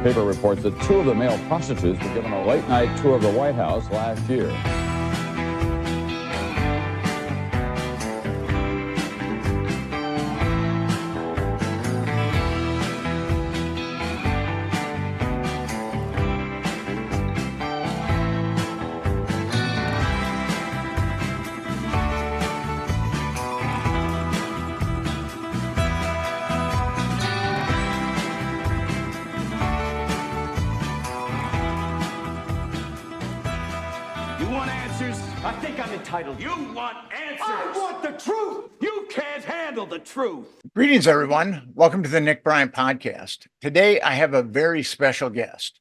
paper reports that two of the male prostitutes were given a late-night tour of the White House last year. I think I'm entitled. You want answers. I want the truth. You can't handle the truth. Greetings, everyone. Welcome to the Nick Bryant podcast. Today, I have a very special guest.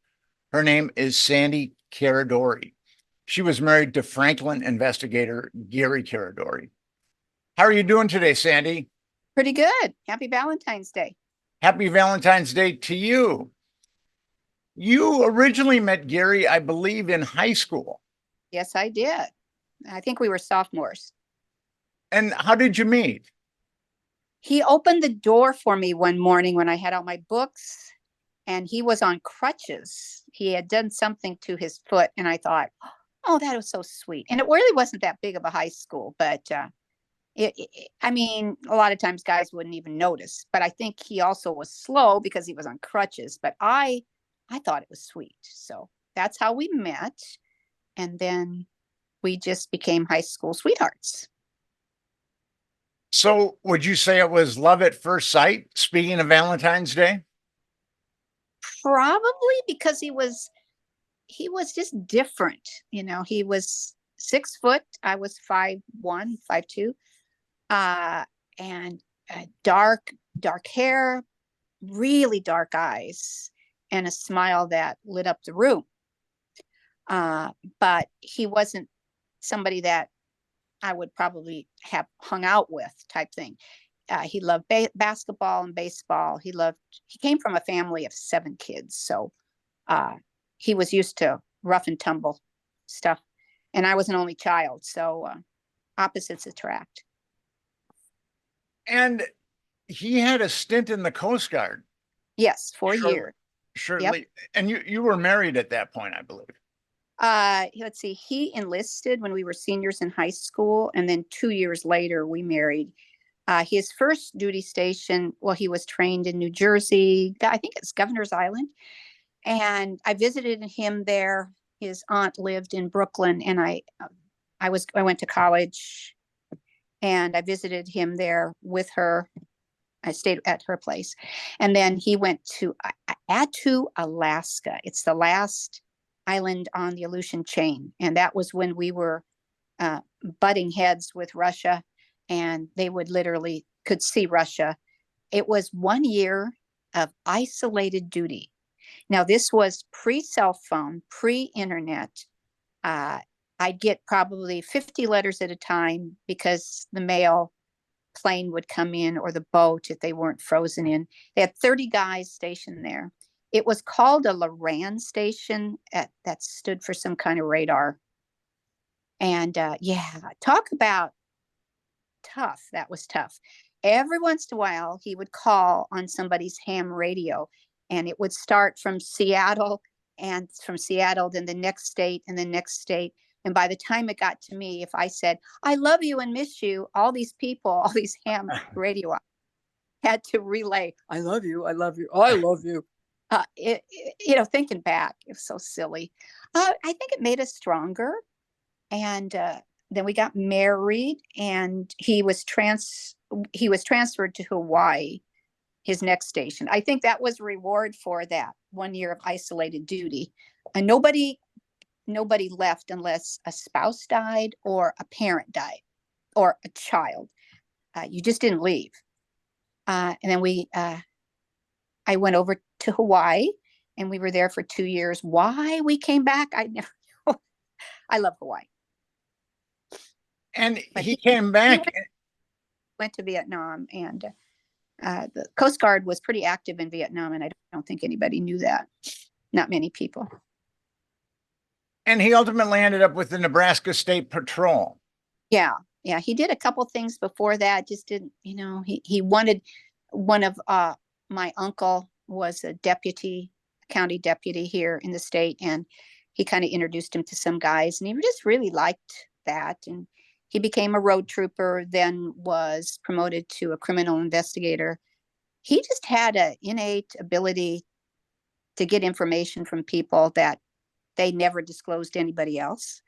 Her name is Sandi Caradori. She was married to Franklin investigator Gary Carardori. How are you doing today, Sandi? Pretty good. Happy Valentine's Day. Happy Valentine's Day to you. You originally met Gary, I believe, in high school. Yes, I did. I think we were sophomores. And how did you meet? He opened the door for me one morning when I had out my books, and he was on crutches. He had done something to his foot, and I thought, oh, that was so sweet. And it really wasn't that big of a high school, but I mean, a lot of times guys wouldn't even notice. But I think he also was slow because he was on crutches. But I thought it was sweet. So that's how we met. And then we just became high school sweethearts. So would you say it was love at first sight, speaking of Valentine's Day? Probably, because he was just different. You know, he was 6 foot. I was 5'1", 5'2", and dark hair, really dark eyes, and a smile that lit up the room. But he wasn't somebody that I would probably have hung out with type thing. He loved basketball and baseball. He came from a family of 7 kids. So he was used to rough and tumble stuff. And I was an only child. So opposites attract. And he had a stint in the Coast Guard. Yes, 4 years. Surely. Yep. And you were married at that point, I believe. Let's see, he enlisted when we were seniors in high school, and then 2 years later we married. His first duty station, well, he was trained in New Jersey, I think it's Governor's Island, and I visited him there. His aunt lived in Brooklyn, and I went to college, and I visited him there with her. I stayed at her place, and then he went to Attu, Alaska. It's the last island on the Aleutian chain, and that was when we were butting heads with Russia, and they could see Russia. It was 1 year of isolated duty. Now, this was pre-cell phone, pre-internet. I'd get probably 50 letters at a time because the mail plane would come in, or the boat if they weren't frozen in. They had 30 guys stationed there. It was called a Loran station that stood for some kind of radar. And talk about tough. That was tough. Every once in a while, he would call on somebody's ham radio, and it would start from Seattle, and from Seattle, then the next state, and the next state. And by the time it got to me, if I said, I love you and miss you, all these people, all these ham radio had to relay, I love you, oh, I love you. Thinking back, it was so silly. I think it made us stronger. And then we got married, and he was transferred to Hawaii, his next station. I think that was reward for that 1 year of isolated duty. And nobody left unless a spouse died or a parent died or a child. You just didn't leave. And then I went over to Hawaii, and we were there for 2 years. Why we came back, I never know. I love Hawaii. And he came back. Went to Vietnam, and the Coast Guard was pretty active in Vietnam, and I don't think anybody knew that. Not many people. And he ultimately ended up with the Nebraska State Patrol. Yeah. He did a couple things before that. Just didn't, he wanted one of my uncle was a deputy county deputy here in the state, and he kind of introduced him to some guys, and he just really liked that. And he became a road trooper, then was promoted to a criminal investigator. He just had an innate ability to get information from people that they never disclosed to anybody else.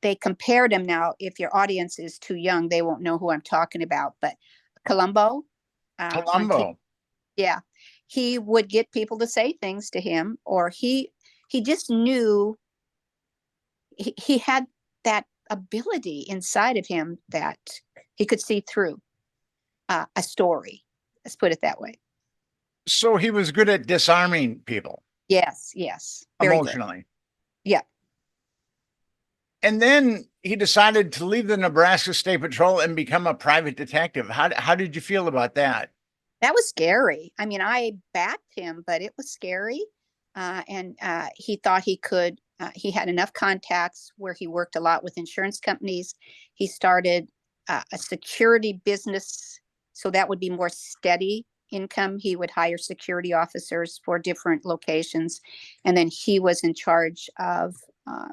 They compared him. Now, if your audience is too young, they won't know who I'm talking about, but Columbo. Columbo. Yeah. He would get people to say things to him, or he just knew he had that ability inside of him that he could see through a story. Let's put it that way. So he was good at disarming people. Yes. Very emotionally. good. Yeah. And then he decided to leave the Nebraska State Patrol and become a private detective. How did you feel about that? That was scary. I mean, I backed him, but it was scary. And he thought he could. He had enough contacts where he worked a lot with insurance companies. He started a security business, so that would be more steady income. He would hire security officers for different locations, and then he was in charge of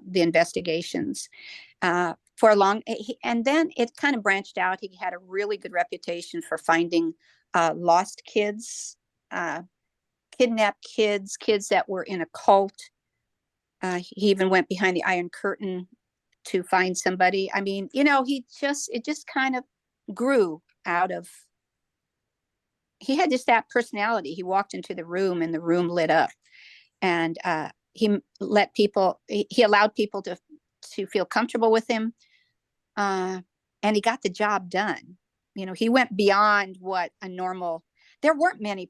the investigations for a long. And then it kind of branched out. He had a really good reputation for finding lost kids, kidnapped kids, kids that were in a cult. He even went behind the Iron Curtain to find somebody. I mean, it just kind of grew out of. He had just that personality. He walked into the room and the room lit up, and he allowed people to feel comfortable with him, and he got the job done. He went beyond what a normal. There weren't many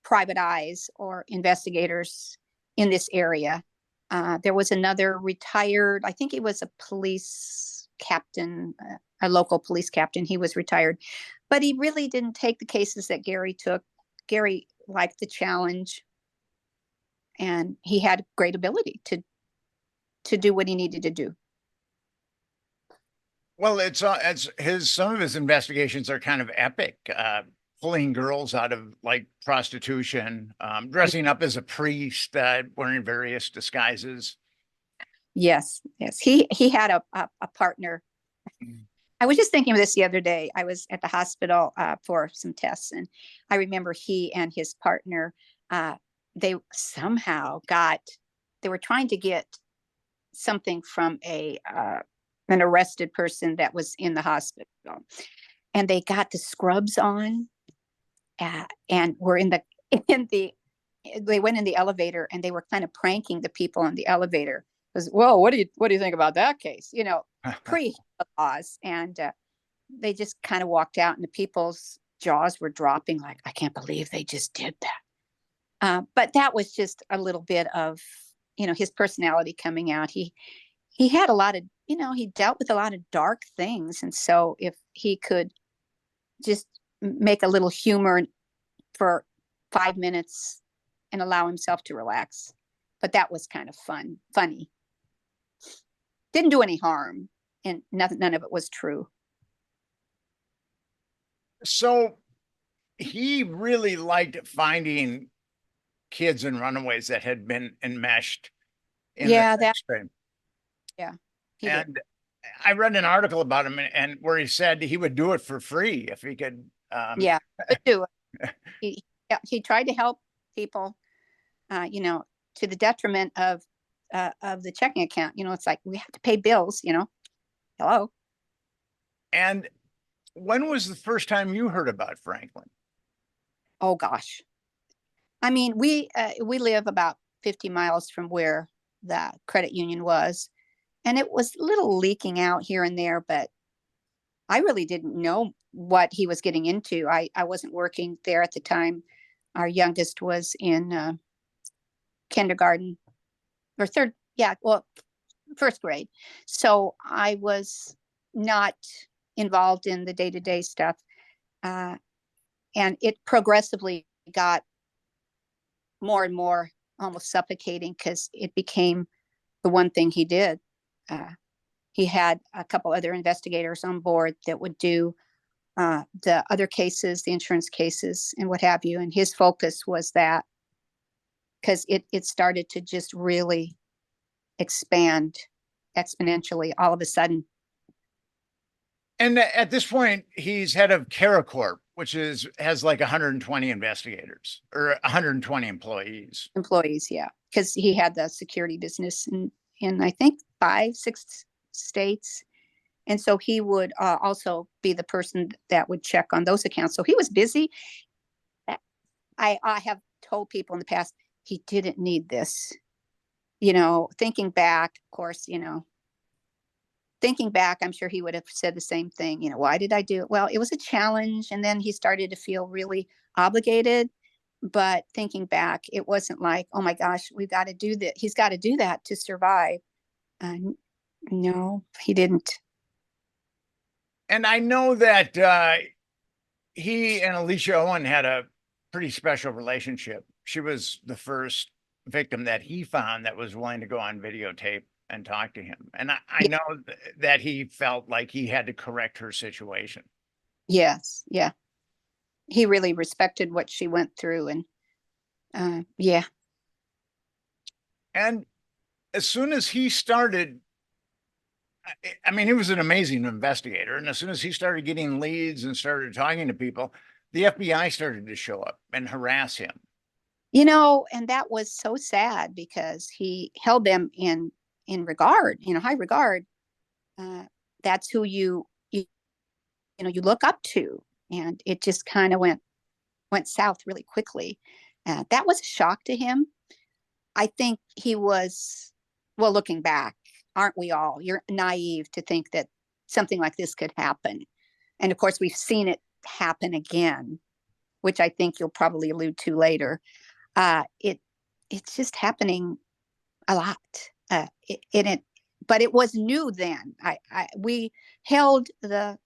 private eyes or investigators in this area. There was another retired, I think he was a police captain, a local police captain. He was retired, but he really didn't take the cases that Gary took. Gary liked the challenge, and he had great ability to do what he needed to do. Well, it's some of his investigations are kind of epic. Pulling girls out of like prostitution, dressing up as a priest, wearing various disguises. Yes. He had a partner. I was just thinking of this the other day. I was at the hospital for some tests, and I remember he and his partner, they somehow they were trying to get something from an arrested person that was in the hospital, and they got the scrubs on, and were they went in the elevator, and they were kind of pranking the people in the elevator. It was, whoa, what do you think about that case? Pre-laws, and they just kind of walked out, and the people's jaws were dropping, like, I can't believe they just did that. But that was just a little bit of his personality coming out. He had a lot of he dealt with a lot of dark things, and so if he could just make a little humor for 5 minutes and allow himself to relax, but that was kind of funny. Didn't do any harm, and none of it was true. So he really liked finding kids and runaways that had been enmeshed in the sex trade. Yeah. And I read an article about him, and where he said he would do it for free if he could. Would do it. He tried to help people, to the detriment of the checking account. It's like, we have to pay bills. Hello. And when was the first time you heard about Franklin? Oh gosh, I mean, we live about 50 miles from where the credit union was, and it was a little leaking out here and there, but I really didn't know what he was getting into. I wasn't working there at the time. Our youngest was in kindergarten or first grade. So I was not involved in the day-to-day stuff. And it progressively got more and more almost suffocating, because it became the one thing he did. He had a couple other investigators on board that would do the other cases, the insurance cases and what have you. And his focus was that, because it started to just really expand exponentially all of a sudden. And at this point, he's head of Caracorp, which has like 120 investigators or 120 employees. Yeah, because he had the security business in I think 5-6 states. And so he would also be the person that would check on those accounts. So he was busy. I have told people in the past, he didn't need this. Thinking back, of course, thinking back, I'm sure he would have said the same thing. Why did I do it? Well, it was a challenge. And then he started to feel really obligated. But thinking back, it wasn't like, oh my gosh, we've got to do that. He's got to do that to survive. No, he didn't. And I know that he and Alicia Owen had a pretty special relationship. She was the first victim that he found that was willing to go on videotape and talk to him. And I know that he felt like he had to correct her situation. Yes. Yeah. He really respected what she went through. And yeah. And as soon as he started, I mean, he was an amazing investigator. And as soon as he started getting leads and started talking to people, the FBI started to show up and harass him. And that was so sad because he held them in regard, high regard. That's who you look up to. And it just kind of went south really quickly. That was a shock to him. I think he was, well, looking back, aren't we all? You're naive to think that something like this could happen. And of course, we've seen it happen again, which I think you'll probably allude to later. It's just happening a lot. But it was new then. We held the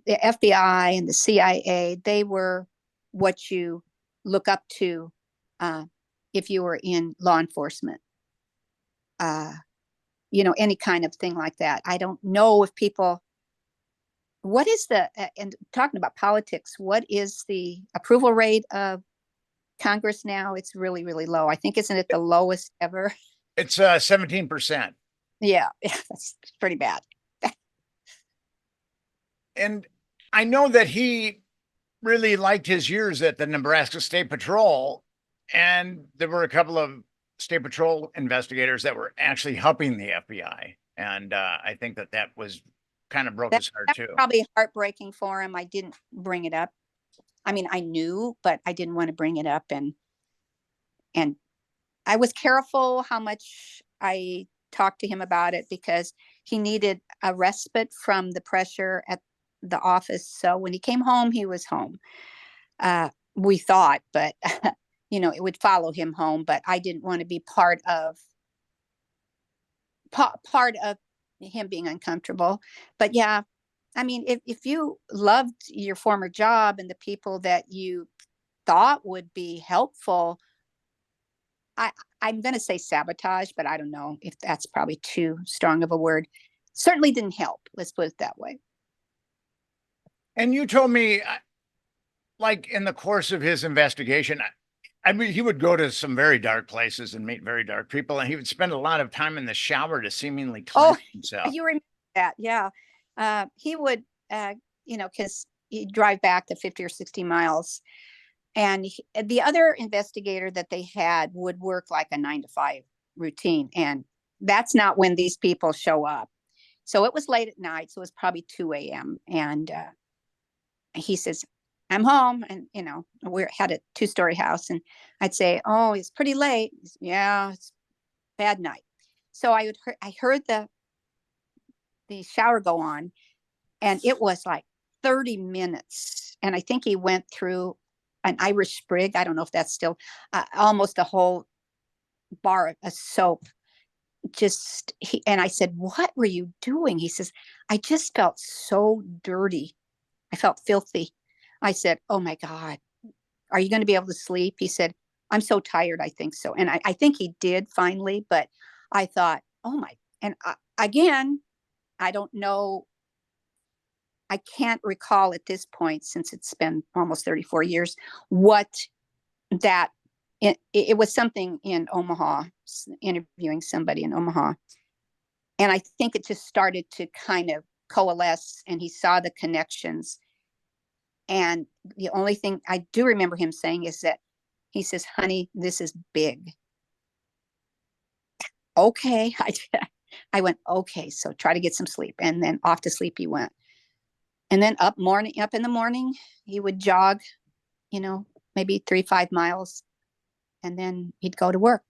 FBI and the CIA. They were what you look up to if you were in law enforcement. Any kind of thing like that. I don't know if people. What is and talking about politics, what is the approval rate of Congress now? It's really, really low. I think, isn't it the lowest ever? It's 17%. Yeah, that's pretty bad. And I know that he really liked his years at the Nebraska State Patrol. And there were a couple of State Patrol investigators that were actually helping the FBI. And I think that was kind of broke his heart too. Probably heartbreaking for him. I didn't bring it up. I mean, I knew, but I didn't want to bring it up. And I was careful how much I talked to him about it because he needed a respite from the pressure at the office. So when he came home, he was home. We thought, but it would follow him home. But I didn't want to be part of him being uncomfortable. But yeah, I mean, if you loved your former job and the people that you thought would be helpful, I'm going to say sabotage, but I don't know if that's probably too strong of a word. Certainly didn't help. Let's put it that way. And you told me, like in the course of his investigation, I mean, he would go to some very dark places and meet very dark people, and he would spend a lot of time in the shower to seemingly cleanse himself. You remember that? Yeah. He would, because he'd drive back the 50 or 60 miles. And the other investigator that they had would work like a 9-to-5 routine. And that's not when these people show up. So it was late at night. So it was probably 2 a.m. And he says, I'm home. And, we had a 2-story house. And I'd say, oh, it's pretty late. Yeah, it's a bad night. So I heard the shower go on. And it was like 30 minutes. And I think he went through an Irish Sprig. I don't know if that's still almost a whole bar of soap. And I said, what were you doing? He says, I just felt so dirty. I felt filthy. I said, oh my God, are you going to be able to sleep? He said, I'm so tired. I think so. And I think he did finally, but I thought, oh my, and again, I don't know I can't recall at this point, since it's been almost 34 years, what that it was something in Omaha, interviewing somebody in Omaha. And I think it just started to kind of coalesce, and he saw the connections. And the only thing I do remember him saying is that he says, honey, this is big. Okay. I went, okay, so try to get some sleep. And then off to sleep he went. And then up in the morning, he would jog, maybe 3-5 miles, and then he'd go to work.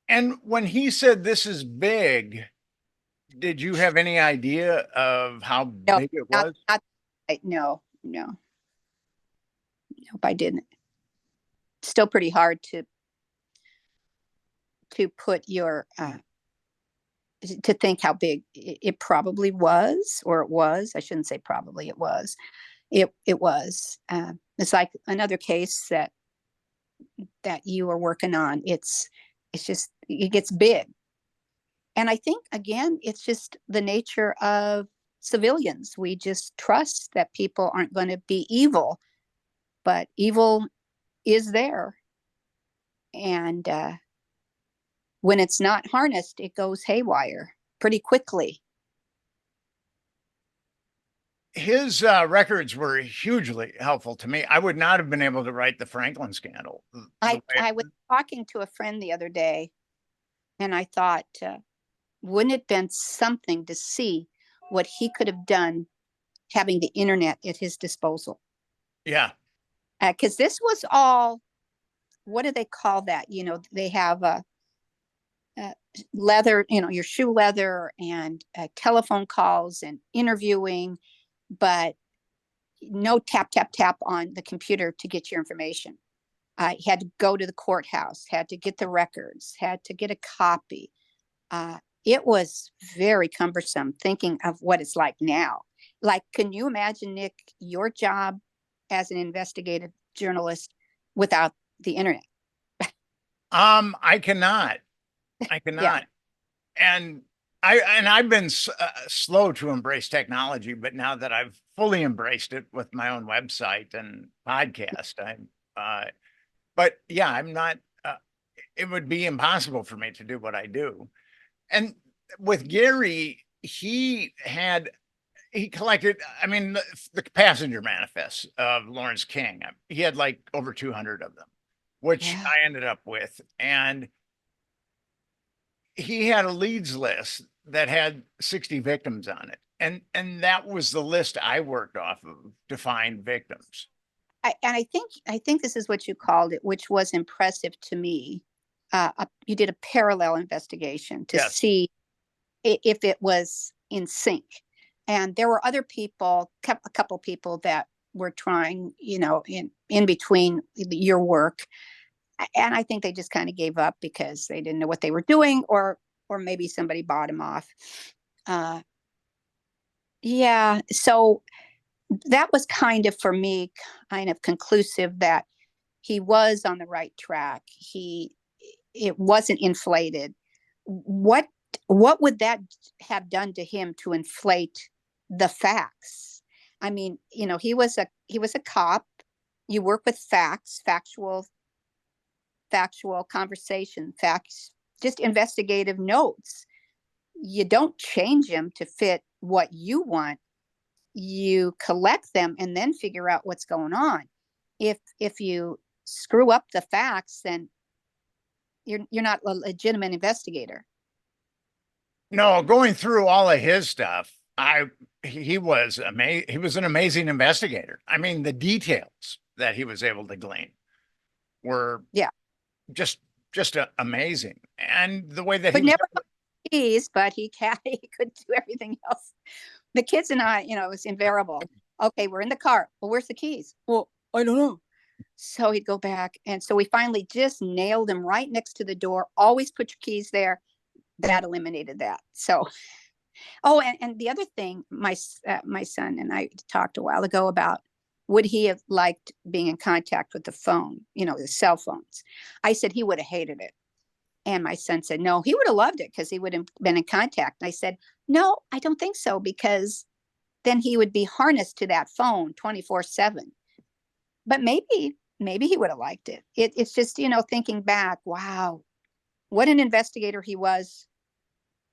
And when he said this is big, did you have any idea of how big it was? No. Nope, I didn't. Still pretty hard to put your to think how big it probably was, or it was. I shouldn't say probably. It was. It was. It's like another case that you are working on. It's just, it gets big. And I think, again, it's just the nature of civilians. We just trust that people aren't going to be evil, but evil is there. And when it's not harnessed, it goes haywire pretty quickly. His records were hugely helpful to me. I would not have been able to write the Franklin scandal. I was talking to a friend the other day, and I thought, wouldn't it have been something to see what he could have done having the internet at his disposal? Yeah. Because this was all, what do they call that? They have a leather, your shoe leather, and telephone calls and interviewing, but no tap, tap, tap on the computer to get your information. He had to go to the courthouse, had to get the records, had to get a copy. It was very cumbersome, thinking of what it's like now. Like, can you imagine, Nick, your job as an investigative journalist without the internet? I cannot. Yeah. And I've been slow to embrace technology, but now that I've fully embraced it with my own website and podcast, but yeah, I'm not, it would be impossible for me to do what I do. And with Gary, he collected, the passenger manifests of Lawrence King. He had like over 200 of them, which I ended up with. And he had a leads list that had 60 victims on it. And that was the list I worked off of to find victims. I think this is what you called it, which was impressive to me. You did a parallel investigation to see if it was in sync. And there were other people, a couple people that were trying, in between your work. And I think they just kind of gave up because they didn't know what they were doing, or maybe somebody bought them off. So that was kind of, for me, kind of conclusive that he was on the right track. It wasn't inflated. What would that have done to him to inflate the facts? I mean, he was a cop. You work with facts, factual conversation, facts, just investigative notes. You don't change them to fit what you want. You collect them and then figure out what's going on. If you screw up the facts, then you're not a legitimate investigator. No, going through all of his stuff, he was amazing. He was an amazing investigator. I mean, the details that he was able to glean were just amazing. And the way that he never got keys, but he could do everything else. The kids and I, it was invariable. Okay, we're in the car. Well, where's the keys? Well, I don't know. So he'd go back. And so we finally just nailed him right next to the door. Always put your keys there. That eliminated that. So, and the other thing, my son and I talked a while ago about, would he have liked being in contact with the phone, the cell phones? I said he would have hated it. And my son said, no, he would have loved it because he would have been in contact. And I said, no, I don't think so, because then he would be harnessed to that phone 24/7. But maybe he would have liked it. It's just, thinking back, wow, what an investigator he was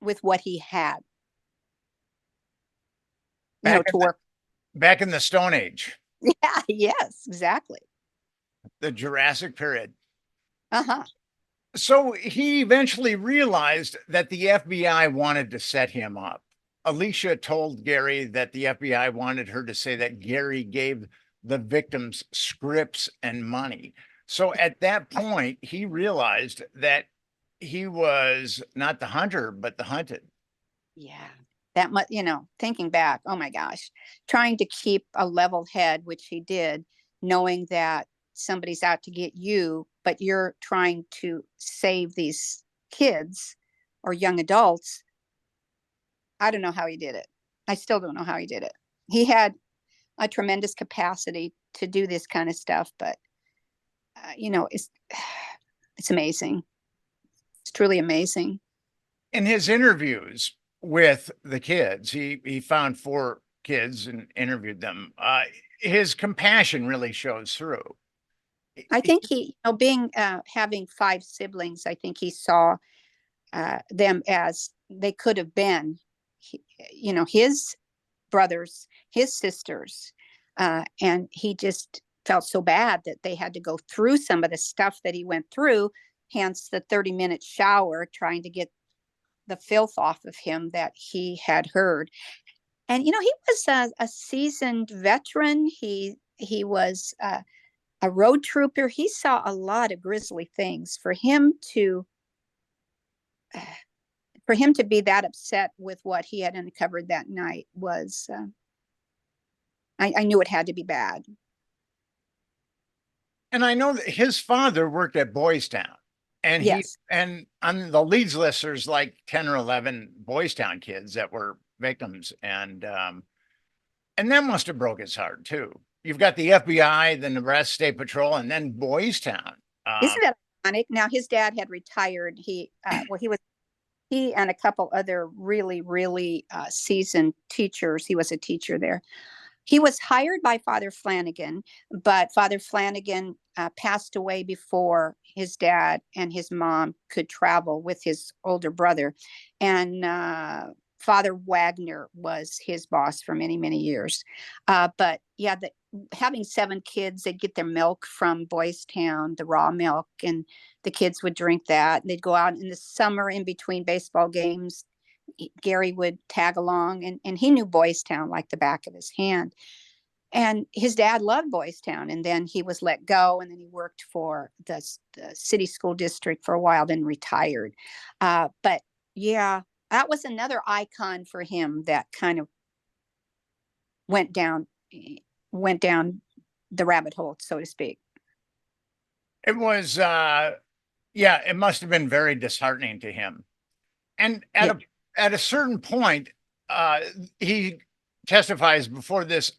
with what he had, to work. Back in the Stone Age, Yeah, yes, exactly. the Jurassic period. Uh-huh. So he eventually realized that the FBI wanted to set him up. Alicia told Gary that the FBI wanted her to say that Gary gave the victims scripts and money. So at that point, he realized that he was not the hunter, but the hunted. Yeah. That much, thinking back, oh my gosh, trying to keep a level head, which he did, knowing that somebody's out to get you, but you're trying to save these kids or young adults. I don't know how he did it. I still don't know how he did it. He had a tremendous capacity to do this kind of stuff, but it's amazing. It's truly amazing. In his interviews with the kids, he found 4 kids and interviewed them. His compassion really shows through. I think being having 5 siblings, I think he saw them as they could have been, his brothers, his sisters, and he just felt so bad that they had to go through some of the stuff that he went through, hence the 30-minute shower trying to get the filth off of him that he had heard. And he was a seasoned veteran. He was a road trooper. He saw a lot of grisly things. For him to be that upset with what he had uncovered that night was, I knew it had to be bad. And I know that his father worked at Boys Town, and Yes. and on the leads list, there's like 10 or 11 Boys Town kids that were victims. And that must have broke his heart too. You've got the FBI, the Nebraska State Patrol, and then Boys Town. Isn't that ironic? Now his dad had retired. He and a couple other really, really seasoned teachers. He was a teacher there. He was hired by Father Flanagan, but Father Flanagan passed away before his dad and his mom could travel with his older brother. And Father Wagner was his boss for many, many years. But yeah, having 7 kids, they'd get their milk from Boys Town, the raw milk, and the kids would drink that. And they'd go out in the summer in between baseball games. Gary would tag along, and he knew Boys Town like the back of his hand. And his dad loved Boys Town, and then he was let go, and then he worked for the city school district for a while, then retired. But yeah, that was another icon for him that kind of went down the rabbit hole, so to speak. It was, it must have been very disheartening to him. And at a certain point, he testifies before this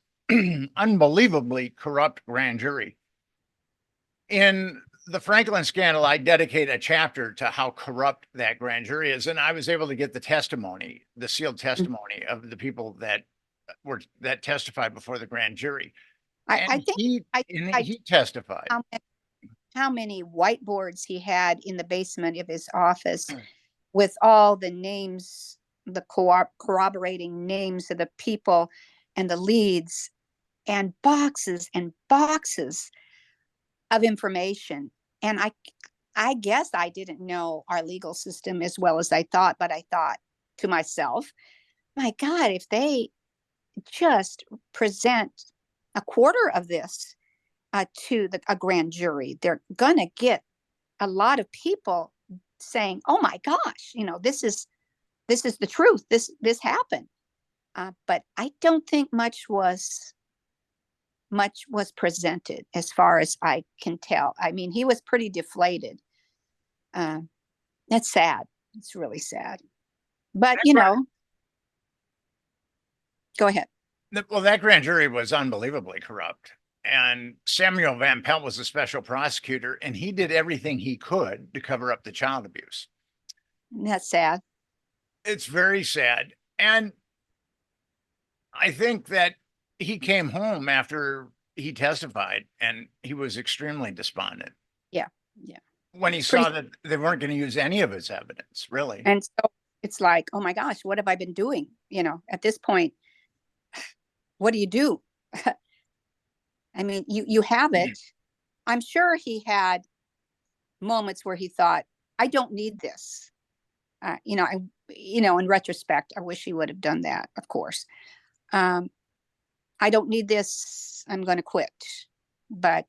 unbelievably corrupt grand jury. In the Franklin scandal, I dedicate a chapter to how corrupt that grand jury is. And I was able to get the testimony, the sealed testimony of the people that testified before the grand jury. I think he testified. How many whiteboards he had in the basement of his office with all the names, the corroborating names of the people and the leads, and boxes of information. And I guess I didn't know our legal system as well as I thought, but I thought to myself, my God, if they just present a quarter of this to a grand jury, they're gonna get a lot of people saying, "Oh my gosh, this is the truth. This happened." But I don't think much was presented, as far as I can tell. I mean, he was pretty deflated. That's sad. It's really sad. But go ahead. Well, that grand jury was unbelievably corrupt. And Samuel Van Pelt was a special prosecutor, and he did everything he could to cover up the child abuse. That's sad. It's very sad. And I think that he came home after he testified and he was extremely despondent Yeah. Yeah. when he Pretty, saw that they weren't going to use any of his evidence, really. and so it's like, oh my gosh, what have I been doing? At this point, what do you do? I mean, you have it. I'm sure he had moments where he thought, I don't need this. In retrospect, I wish he would have done that, of course. I don't need this. I'm going to quit. But,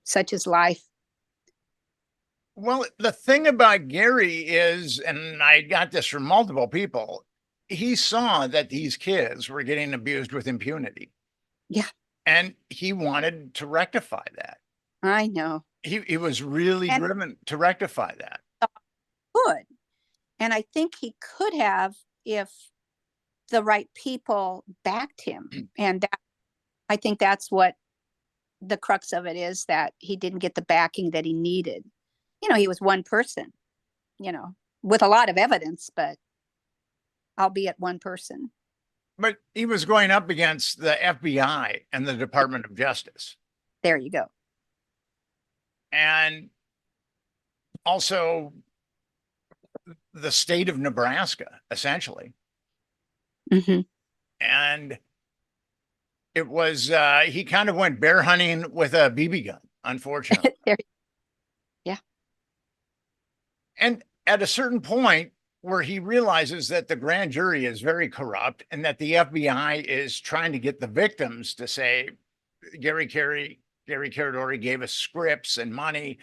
such is life. Well, the thing about Gary is, and I got this from multiple people, he saw that these kids were getting abused with impunity. Yeah, And he wanted to rectify that. I know. He was really driven to rectify that. Could. And I think he could have if the right people backed him. And I think that's what the crux of it is, that he didn't get the backing that he needed. He was one person, with a lot of evidence, but albeit one person. But he was going up against the FBI and the Department of Justice. There you go. And also the state of Nebraska, essentially. Mm-hmm. And it was, he kind of went bear hunting with a BB gun, unfortunately. Yeah. And at a certain point where he realizes that the grand jury is very corrupt and that the FBI is trying to get the victims to say, Gary Carardori gave us scripts and money.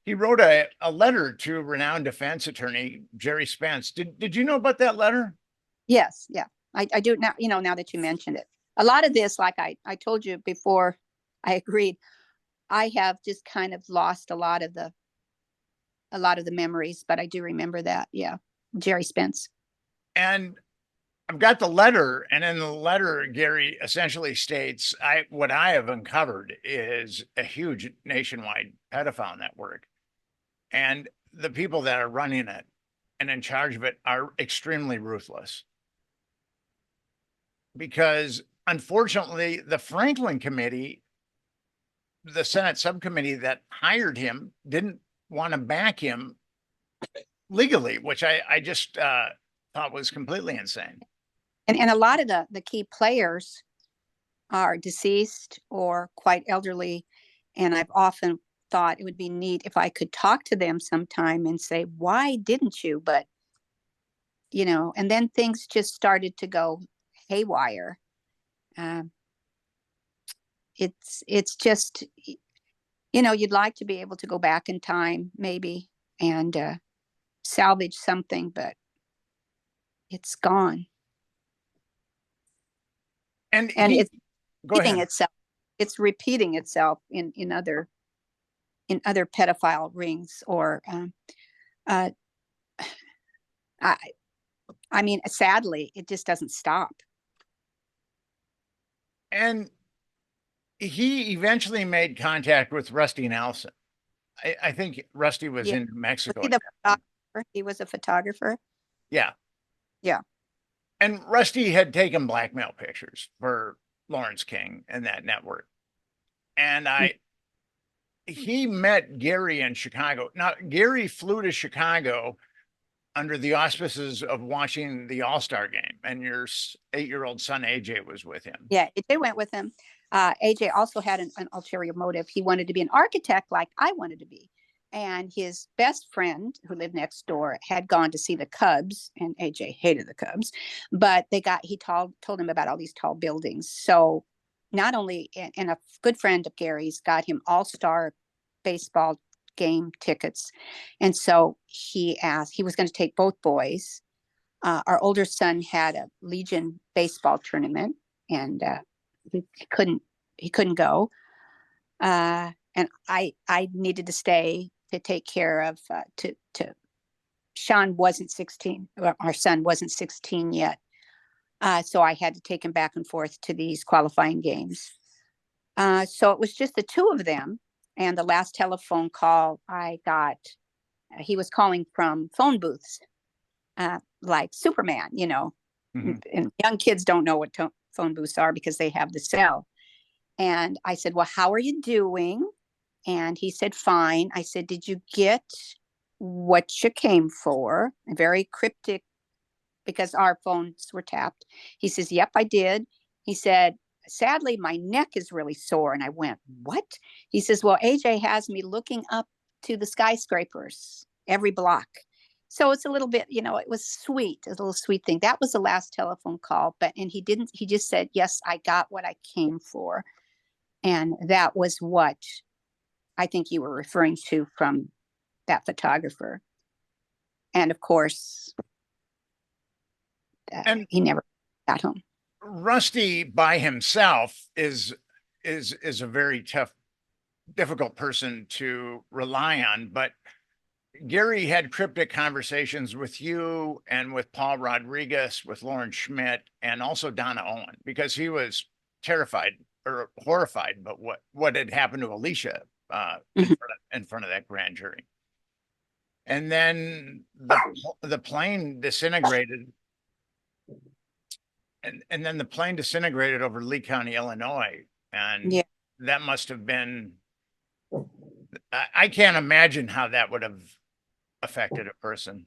He wrote a letter to renowned defense attorney, Jerry Spence. Did you know about that letter? Yes. Yeah. I do now, now that you mentioned it. A lot of this, like I told you before I agreed, I have just kind of lost a lot of the memories, but I do remember that. Yeah. Jerry Spence. And I've got the letter, and in the letter, Gary essentially states, what I have uncovered is a huge nationwide pedophile network. And the people that are running it and in charge of it are extremely ruthless. Because unfortunately, the Franklin Committee, the Senate subcommittee that hired him, didn't want to back him legally, which I just thought was completely insane. And a lot of the key players are deceased or quite elderly. And I've often thought it would be neat if I could talk to them sometime and say, why didn't you? But, and then things just started to go haywire. It's just, you'd like to be able to go back in time maybe and salvage something, but it's gone. And it's repeating itself. It's repeating itself in other pedophile rings, or I mean, sadly, it just doesn't stop. And he eventually made contact with Rusty Nelson. I think Rusty was in Mexico. He was a photographer. Yeah. Yeah. And Rusty had taken blackmail pictures for Lawrence King and that network. And he met Gary in Chicago. Now, Gary flew to Chicago under the auspices of watching the All-Star game, and your 8-year-old son, AJ, was with him. Yeah, AJ went with him. AJ also had an ulterior motive. He wanted to be an architect like I wanted to be. And his best friend, who lived next door, had gone to see the Cubs, and AJ hated the Cubs, but he told him about all these tall buildings. So not only, and a good friend of Gary's got him all-star baseball game tickets. And so he was going to take both boys. Our older son had a Legion baseball tournament, and he couldn't go. And I needed to stay to take care of, Sean wasn't 16. Our son wasn't 16 yet. So I had to take him back and forth to these qualifying games. So it was just the two of them. And the last telephone call I got, he was calling from phone booths, like Superman, And young kids don't know what phone booths are because they have the cell. And I said, well, how are you doing? And he said, fine. I said, did you get what you came for? Very cryptic, because our phones were tapped. He says, yep, I did. He said, sadly, my neck is really sore. And I went, what? He says, well, AJ has me looking up to the skyscrapers every block. So it's a little bit, it was sweet, a little sweet thing. That was the last telephone call. And he just said, yes, I got what I came for. And that was what I think you were referring to from that photographer. And of course, and he never got home. Rusty by himself is a very difficult person to rely on, but Gary had cryptic conversations with you and with Paul Rodriguez, with Lauren Schmidt, and also Donna Owen, because he was terrified or horrified by what had happened to Alicia in front of that grand jury. And then the plane disintegrated. And then the plane disintegrated over Lee County, Illinois. And that must have been, I can't imagine how that would have affected a person.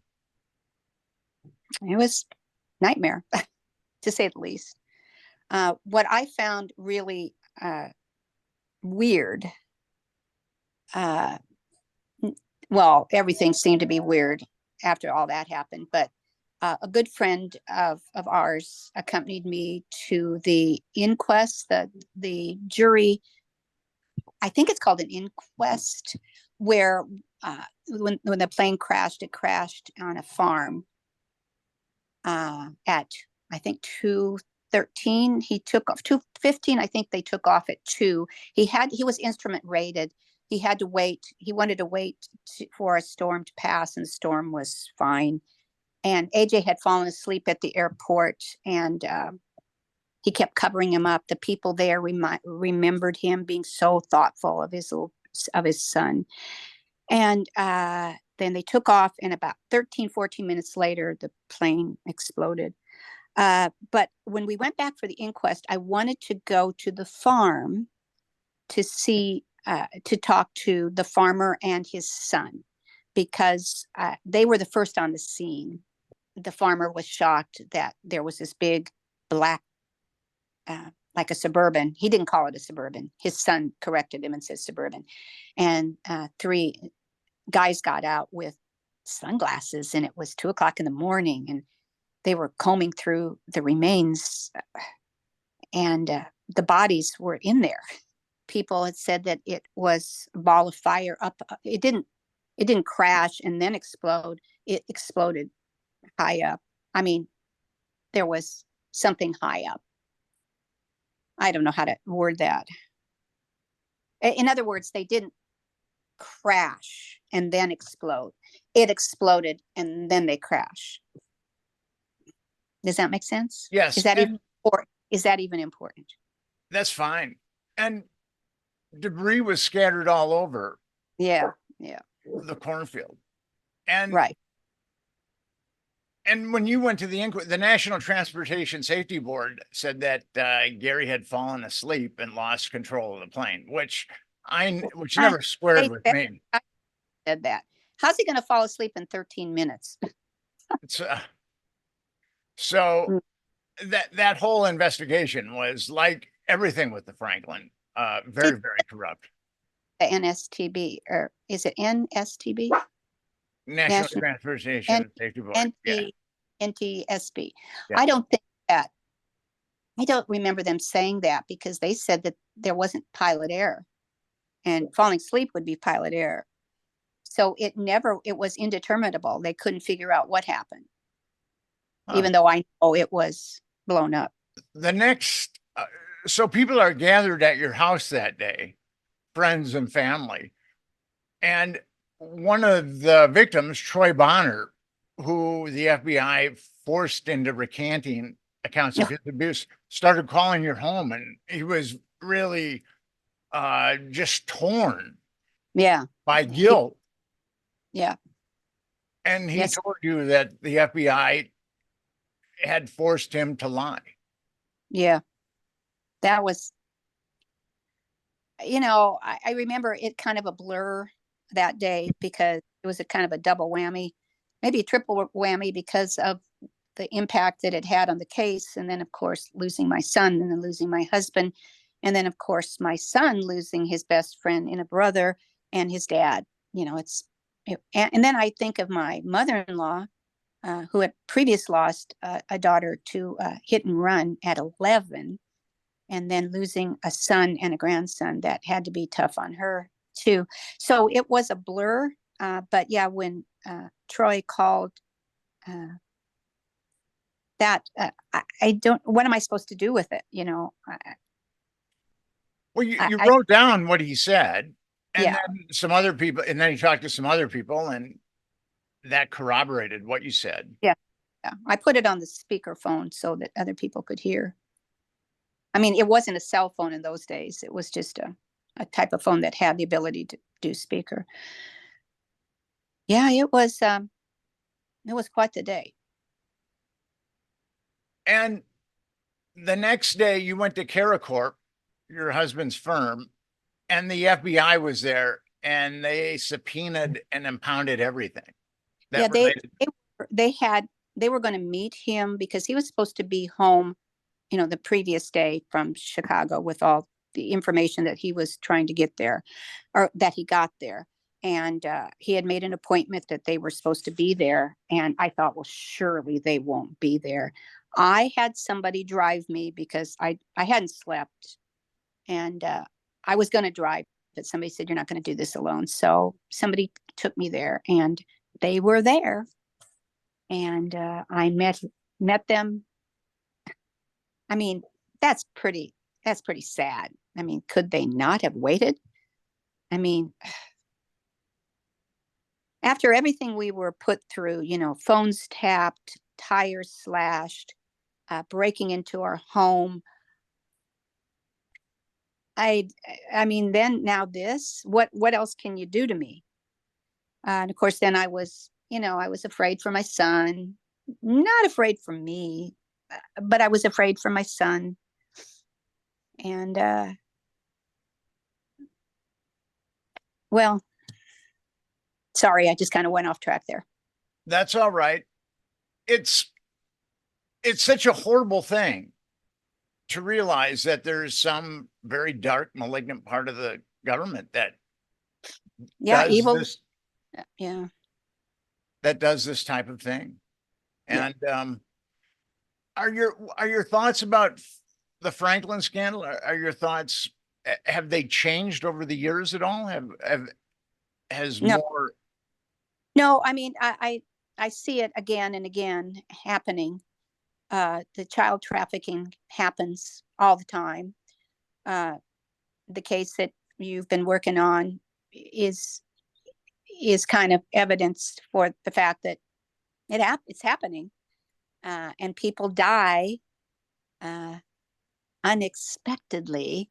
It was nightmare, to say the least. What I found really weird, well, everything seemed to be weird after all that happened, but a good friend of ours accompanied me to the inquest, the jury. I think it's called an inquest, where when the plane crashed, it crashed on a farm at, I think, 2:13. He took off 2:15. I think they took off at 2. He was instrument rated. He had to wait. He wanted to wait for a storm to pass, and the storm was fine. And AJ had fallen asleep at the airport, and he kept covering him up. The people there remembered him being so thoughtful of his son. And then they took off, and about 14 minutes later, the plane exploded. But when we went back for the inquest, I wanted to go to the farm to talk to the farmer and his son, because they were the first on the scene. The farmer was shocked that there was this big black, like a Suburban. He didn't call it a Suburban. His son corrected him and said Suburban. And 3 guys got out with sunglasses, and it was 2:00 in the morning, and they were combing through the remains, and the bodies were in there. People had said that it was a ball of fire up. It didn't crash and then explode. It exploded high up. I mean, there was something high up. I don't know how to word that. In other words, they didn't crash and then explode. It exploded and then they crash. Does that make sense? Yes. Is that even important? That's fine. And debris was scattered all over. Yeah. The cornfield. And right. And when you went to the National Transportation Safety Board said that Gary had fallen asleep and lost control of the plane, which never squared with me. I said that. How's he going to fall asleep in 13 minutes? So that whole investigation was like everything with the Franklin, very, very corrupt. The NSTB, or is it NSTB? National Transportation Safety Board. NTSB. Yeah. I don't remember them saying that, because they said that there wasn't pilot error, and falling asleep would be pilot error. So it was indeterminable. They couldn't figure out what happened, even though I know it was blown up. So people are gathered at your house that day, friends and family. And one of the victims, Troy Bonner, who the FBI forced into recanting accounts of his abuse, started calling your home, and he was really just torn by guilt. Yeah. And he told you that the FBI had forced him to lie. Yeah, that was, I remember it kind of a blur that day because it was a kind of a double whammy, maybe a triple whammy because of the impact that it had on the case. And then, of course, losing my son and then losing my husband. And then, of course, my son losing his best friend and a brother and his dad. And then I think of my mother-in-law, who had previous lost a daughter to hit and run at 11, and then losing a son and a grandson. That had to be tough on her too. So it was a blur. But yeah, when Troy called, I don't, what am I supposed to do with it? Well, you wrote down what he said, and Yeah. then some other people, and then he talked to some other people, and that corroborated what you said. Yeah. I put it on the speakerphone so that other people could hear. I mean, it wasn't a cell phone in those days. It was just a type of phone that had the ability to do speaker. Yeah, it was quite the day. And the next day you went to Caracorp, your husband's firm, and the FBI was there and they subpoenaed and impounded everything. Yeah, they were going to meet him because he was supposed to be home, the previous day from Chicago with all the information that he was trying to get there, or that he got there. And he had made an appointment that they were supposed to be there. And I thought, well, surely they won't be there. I had somebody drive me because I hadn't slept, and I was going to drive, but somebody said, you're not going to do this alone. So somebody took me there, and they were there. And I met them. I mean, that's pretty sad. I mean, could they not have waited? I mean, after everything we were put through, phones tapped, tires slashed, breaking into our home. I mean, then now this, what else can you do to me? And of course, then I was afraid for my son, not afraid for me, but I was afraid for my son. And, well, sorry, I just kind of went off track there. That's all right. It's such a horrible thing to realize that there's some very dark, malignant part of the government that evil. That does this type of thing. And are your thoughts about the Franklin scandal? Are your thoughts, have they changed over the years at all? Has No. more? No, I mean, I see it again and again happening. The child trafficking happens all the time. The case that you've been working on is kind of evidence for the fact that it's happening, and people die unexpectedly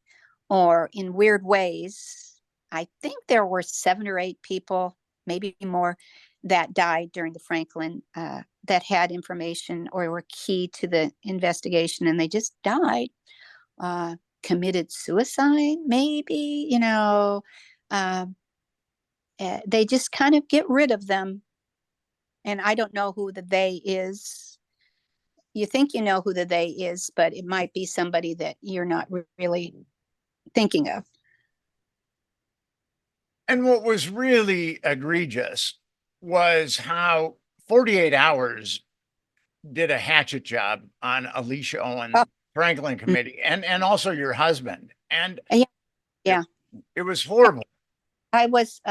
or in weird ways. I think there were 7 or 8 people, maybe more, that died during the Franklin that had information or were key to the investigation, and they just died, committed suicide, maybe, they just kind of get rid of them. And I don't know who the they is. You think you know who the they is, but it might be somebody that you're not really thinking of. And what was really egregious was how 48 Hours did a hatchet job on Alicia Owen, Franklin committee, and also your husband. And yeah, it was horrible. I was,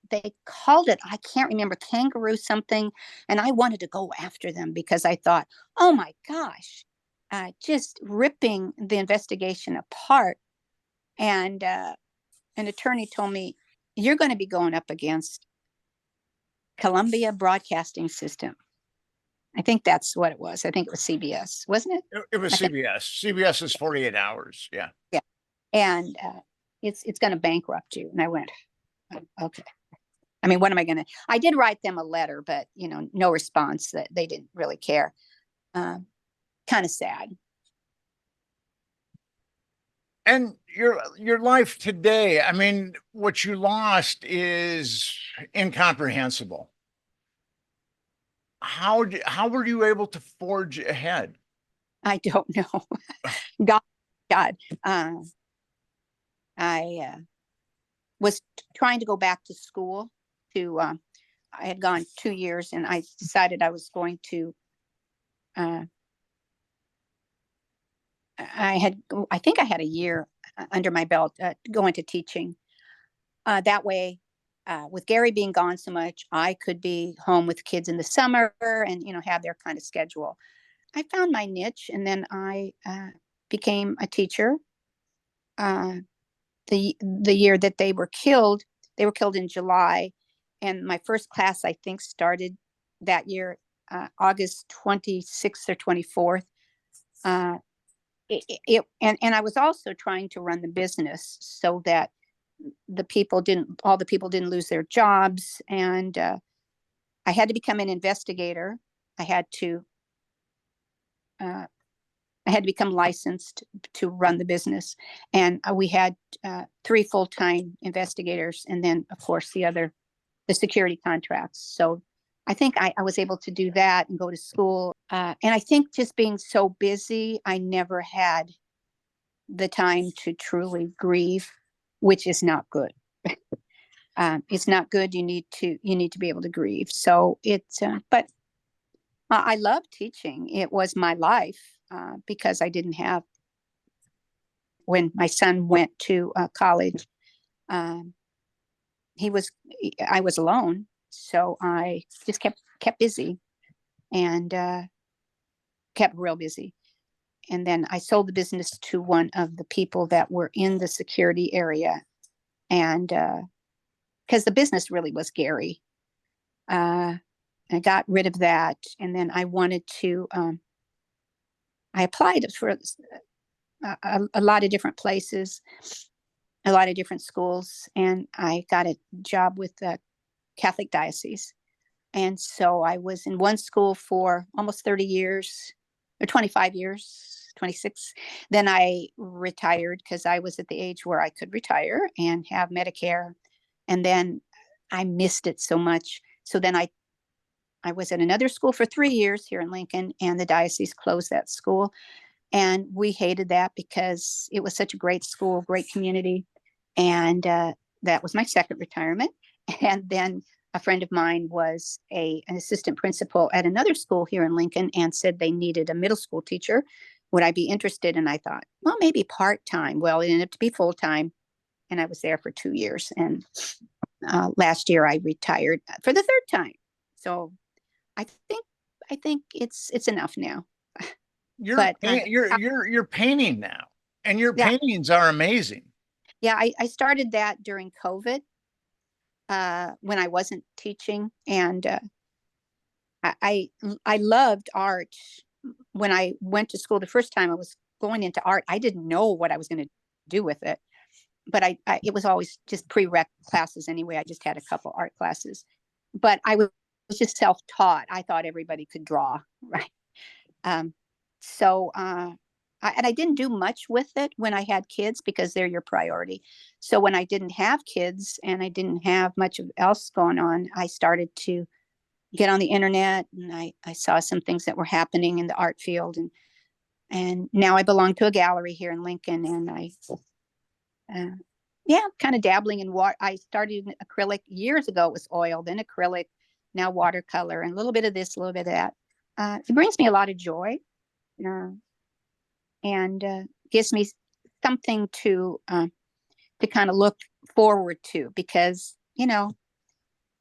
they called it, I can't remember, kangaroo something. And I wanted to go after them because I thought, oh my gosh, just ripping the investigation apart. And an attorney told me, you're going to be going up against Columbia Broadcasting System. I think that's what it was. I think it was CBS, wasn't it? It was CBS. CBS is 48 Hours. Yeah. Yeah. And it's going to bankrupt you. And I went, okay. I mean, what am I going to? I did write them a letter, but no response. That they didn't really care. kind of sad. And your life today, I mean, what you lost is incomprehensible. How were you able to forge ahead? I don't know. God. I was trying to go back to school to, I had gone 2 years and I decided I was going to, I think I had a year under my belt going to teaching. That way, with Gary being gone so much, I could be home with kids in the summer and, have their kind of schedule. I found my niche, and then I became a teacher. The year that they were killed in July, and my first class I think started that year, August 26th or 24th. And I was also trying to run the business so that all the people didn't lose their jobs, and I had to become an investigator. I had to become licensed to run the business, and we had 3 full-time investigators, and then of course the security contracts. So I think I was able to do that and go to school. And I think just being so busy, I never had the time to truly grieve, which is not good. It's not good. You need to be able to grieve. So but I love teaching. It was my life, because I didn't have, when my son went to college, I was alone. So I just kept busy and kept real busy. And then I sold the business to one of the people that were in the security area. And because the business really was Gary. I got rid of that. And then I wanted to, I applied for a lot of different places, a lot of different schools. And I got a job with the Catholic diocese. And so I was in one school for almost 30 years or 25 years, 26. Then I retired because I was at the age where I could retire and have Medicare. And then I missed it so much. So then I was at another school for 3 years here in Lincoln, and the diocese closed that school. And we hated that because it was such a great school, great community. And that was my second retirement. And then a friend of mine was an assistant principal at another school here in Lincoln and said they needed a middle school teacher. Would I be interested? And I thought, well, maybe part-time. Well, it ended up to be full-time. And I was there for 2 years. And last year I retired for the third time. So I think it's enough now. You're painting now, and your paintings are amazing. Yeah, I started that during COVID, when I wasn't teaching, and I loved art. When I went to school the first time, I was going into art. I didn't know what I was going to do with it, but it was always just prereq classes anyway. I just had a couple art classes, but I was just self-taught. I thought everybody could draw, right? And I didn't do much with it when I had kids because they're your priority. So when I didn't have kids and I didn't have much else going on, I started to get on the internet, and I saw some things that were happening in the art field. And now I belong to a gallery here in Lincoln, and I kind of dabbling in water. I started in acrylic years ago. It was oil, then acrylic, now watercolor, and a little bit of this, a little bit of that. It brings me a lot of joy. And gives me something to kind of look forward to, because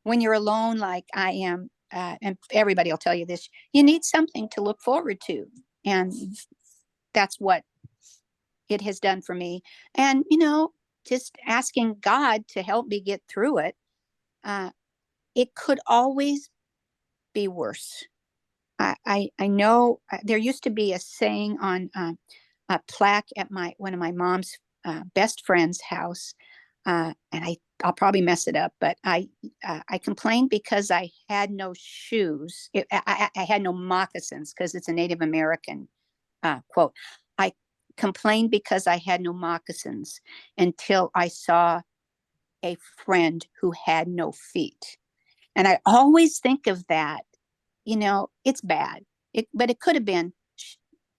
when you're alone like I am, and everybody will tell you this, you need something to look forward to, and that's what it has done for me. And just asking God to help me get through it. It could always be worse. I know there used to be a saying on a plaque at one of my mom's best friend's house. and I'll probably mess it up, but I complained because I had no shoes. I had no moccasins because it's a Native American quote. I complained because I had no moccasins until I saw a friend who had no feet. And I always think of that, it's bad. But it could have been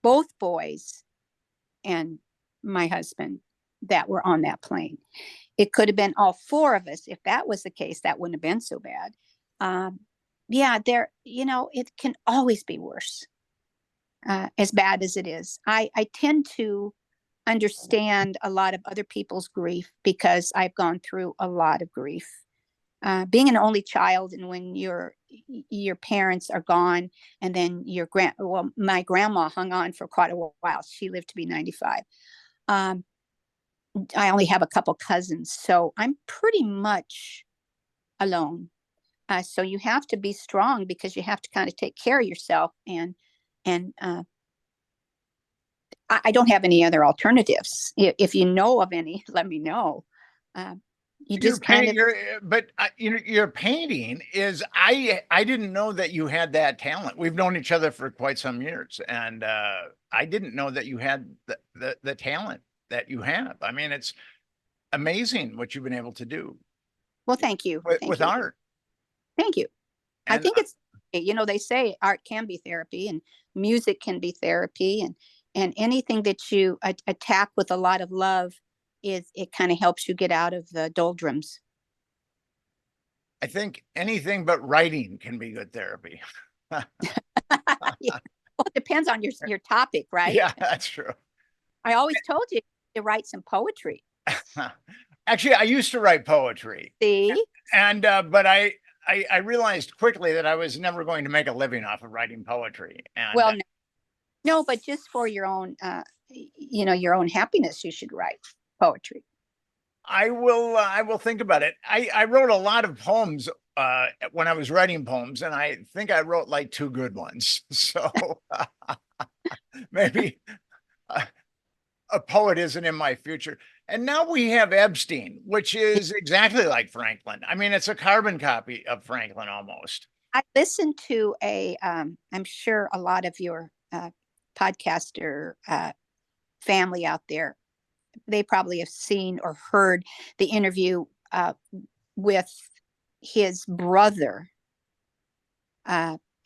both boys and my husband that were on that plane. It could have been all four of us. If that was the case, that wouldn't have been so bad. Yeah, it can always be worse, as bad as it is. I tend to understand a lot of other people's grief because I've gone through a lot of grief. Being an only child, and when your parents are gone, and then my grandma hung on for quite a while. She lived to be 95. I only have a couple cousins, so I'm pretty much alone. So you have to be strong because you have to kind of take care of yourself, and I don't have any other alternatives. If you know of any, let me know. You just your painting is, I didn't know that you had that talent. We've known each other for quite some years, and I didn't know that you had the talent that you have. I mean, it's amazing what you've been able to do. Well, thank you. With art. Thank you. And I think it's, they say art can be therapy and music can be therapy, and anything that you attack with a lot of love, it kind of helps you get out of the doldrums. I think anything but writing can be good therapy. Yeah. Well, it depends on your topic, right? Yeah, that's true. I always told you to write some poetry. Actually, I used to write poetry. See? And but I realized quickly that I was never going to make a living off of writing poetry. And well, no, but just for your own your own happiness, you should write poetry. I will think about it. I wrote a lot of poems when I was writing poems, and I think I wrote like 2 good ones. So maybe a poet isn't in my future. And now we have Epstein, which is exactly like Franklin. I mean, it's a carbon copy of Franklin almost. I listened to I'm sure a lot of your podcaster family out there, they probably have seen or heard the interview with his brother,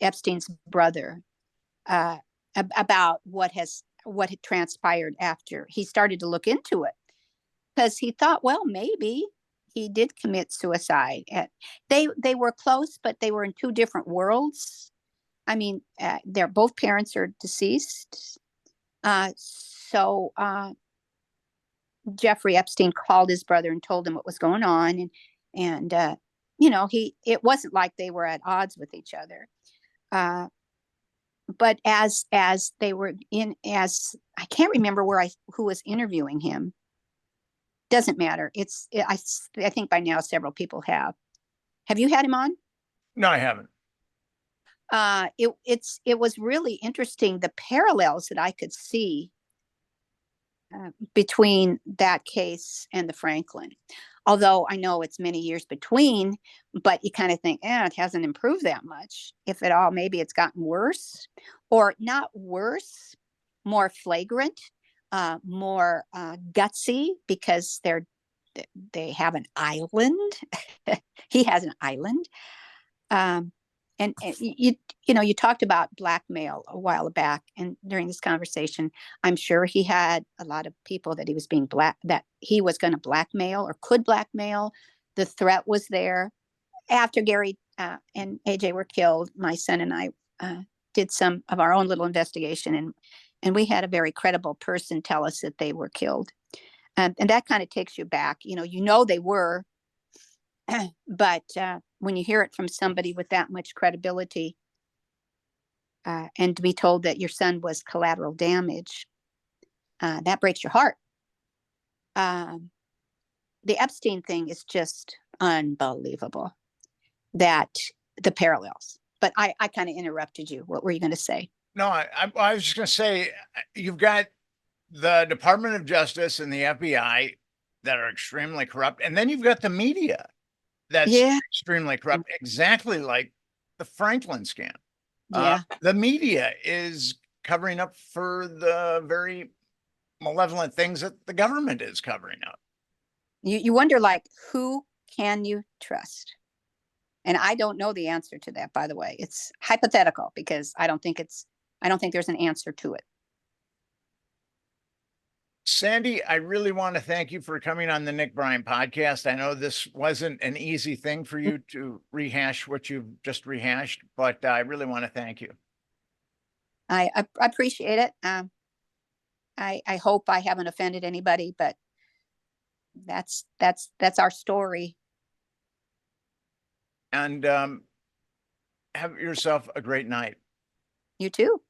Epstein's brother, about what had transpired after he started to look into it, because he thought, well, maybe he did commit suicide. They were close, but they were in 2 different worlds. I mean, both parents are deceased. So Jeffrey Epstein called his brother and told him what was going on, and it wasn't like they were at odds with each other. But as they were I can't remember who was interviewing him. Doesn't matter. I think by now several people have. Have you had him on? No, I haven't. It was really interesting, the parallels that I could see between that case and the Franklin. Although I know it's many years between, but you kind of think, it hasn't improved that much. If at all, maybe it's gotten worse, or not worse, more flagrant, more gutsy, because they have an island. He has an island. And you talked about blackmail a while back, and during this conversation, I'm sure he had a lot of people that he was that he was going to blackmail or could blackmail. The threat was there. After Gary and AJ were killed, my son and I did some of our own little investigation, and we had a very credible person tell us that they were killed, and that kind of takes you back. They were. But when you hear it from somebody with that much credibility, and to be told that your son was collateral damage, that breaks your heart. The Epstein thing is just unbelievable, that the parallels. But I kind of interrupted you. What were you going to say? No, I was just going to say, you've got the Department of Justice and the FBI that are extremely corrupt. And then you've got the media that's Yeah. extremely corrupt, exactly like the Franklin scam. Yeah. The media is covering up for the very malevolent things that the government is covering up. You wonder, like, who can you trust? And I don't know the answer to that, by the way. It's hypothetical because I don't think there's an answer to it. Sandi, I really want to thank you for coming on the Nick Bryant podcast. I know this wasn't an easy thing for you to rehash what you've just rehashed, but I really want to thank you. I appreciate it. I hope I haven't offended anybody, but that's our story. And have yourself a great night. You too.